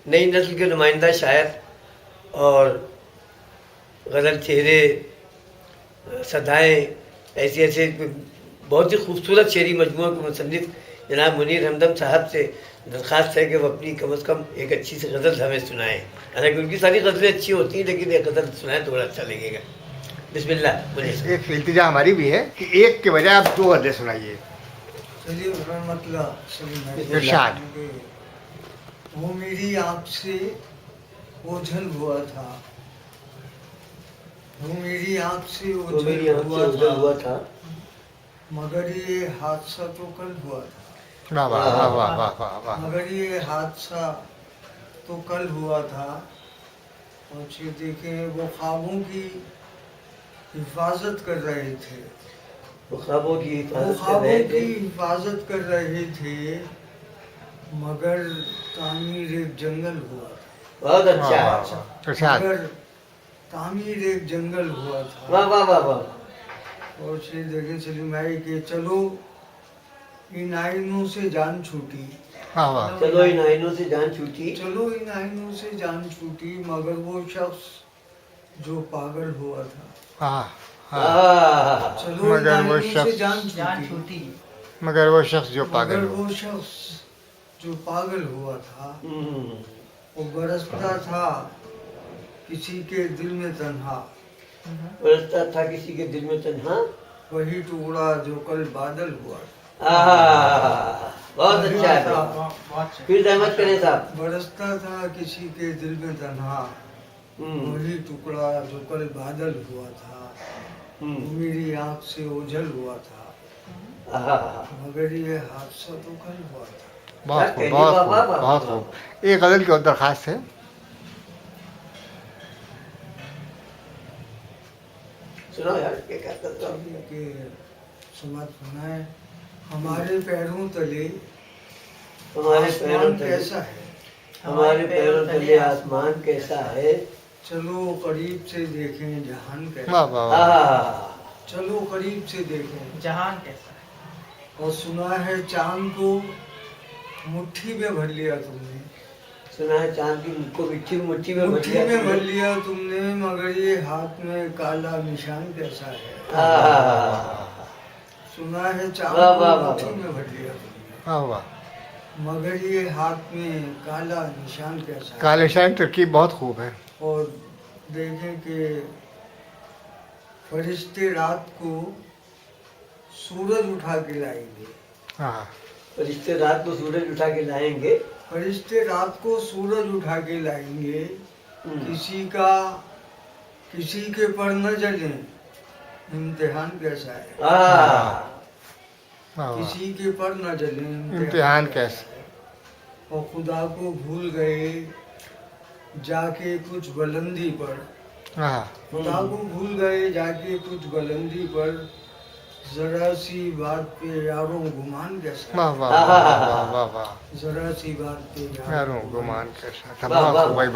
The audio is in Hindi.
नई नस्ल के नुमाइंदा शायर और गज़ल चेहरे, सदाएँ, ऐसे ऐसे बहुत ही खूबसूरत शेरी मजमूआ के मुसन्निफ़ जनाब मुनीर हमदम साहब से दरख्वास्त है कि वो अपनी कम अज़ कम एक अच्छी सी गज़ल हमें सुनाएँ। हालांकि उनकी सारी गज़लें अच्छी होती हैं, लेकिन एक गज़ल सुनाएँ तो बड़ा अच्छा लगेगा। बिस्मिल्लाह बोलिए सर। एक इल्तिजा हमारी भी है कि एक के बजाय आप 2 गज़लें सुनाइए। चलिए मतलब इरशाद। वो मेरी आँख से ओझल हुआ था, वो मेरी आँख से तो मेरी ओझल आँख से हुआ उजल हुआ था, था, मगर ये हादसा तो कल हुआ था, वाह वाह वाह वाह वाह वाह वाह। मगर ये हादसा तो कल हुआ था। और ये देखें वो ख्वाबों की हिफाजत कर रहे थे, वो ख्वाबों की वो हिफाजत कर ख्वाबों रहे की थे, हिफाजत कर रहे थे, मगर तामीर एक जंगल हुआ था, बहुत वाह अच्छा वाह है। वाह। इरशाद। मगर तामीर एक जंगल हुआ था। वाह वाह वाह वाह। और श्री देखें सलीम भाई के चलो इन आइनों से जान छूटी, वाह वाह। चलो इन आइनों से जान छूटी, चलो इन आइनों से जान छूटी, मगर वो शख्स जो पागल हुआ था, हाँ हाँ। आहा, चलो इन मगर वो आइनों से शख्स जान छूटी, मगर वो शख्स जो पागल मगर हो। वो शख्स जो पागल हुआ था, हम्म, वो बरसता था किसी के दिल में तन्हा, बरसता था किसी के दिल में तन्हा, वही टुकड़ा जो कल बादल हुआ था। आहा, बहुत अच्छा है। फिर रहमत करें साहब। बरसता था किसी के दिल में तन्हा, वही टुकड़ा जो कल बादल हुआ था, वो मेरी आँख से ओझल हुआ था, आहा, मगर ये हादसा तो कल हुआ था। बहुत खूब क्या बहुत कहनी, खूब वाह, वाह, बहुत वाह। खूब। एक गज़ल की और दरख्वास्त है। सुनाओ यार, क्या कहता था? के समाज सुनाए, हमारे पैरों तले हमारे पैरों आसमान तले, कैसा है, हमारे पैरों तले आसमान कैसा है, चलो करीब से देखें जहान वाह कैसा है, वाह वाह। आहा, चलो करीब से देखें जहान कैसा है। और सुना है चांद को मुट्ठी में भर लिया तुमने, सुना है चांद की को मुट्ठी में भर मुट्ठी लिया में भर तुमने। लिया तुमने, मगर ये हाथ में काला निशान कैसा है, आहा, सुना है चांद वाह, को वाह, वाह, मुट्ठी वाह। में भर लिया तुमने, वाह वाह। मगर ये हाथ में काला निशान कैसा है। काले शाइन तरकीब बहुत खूब है। और देखें कि फरिश्ते रात को सूरज उठा के लाएंगे, हाँ फरिश्ते रात को सूरज उठा के लाएंगे, फरिश्ते रात को सूरज उठा के लाएंगे, किसी के पर न जले इम्तिहान कैसा है, आहा, वाह वाह। किसी के पर न जले इम्तिहान कैसा है। और खुदा को भूल गए जाके कुछ बुलंदी पर, हाँ। खुदा को भूल गए जाके कुछ बुलंदी पर, जरा सी बात पे यारों गुमान कैसा, वाह वाह वाह वाह वाह वाह। जरा सी बात पे यारों गुमान कैसा था। वाह, बहुत वाह, खूब भाई।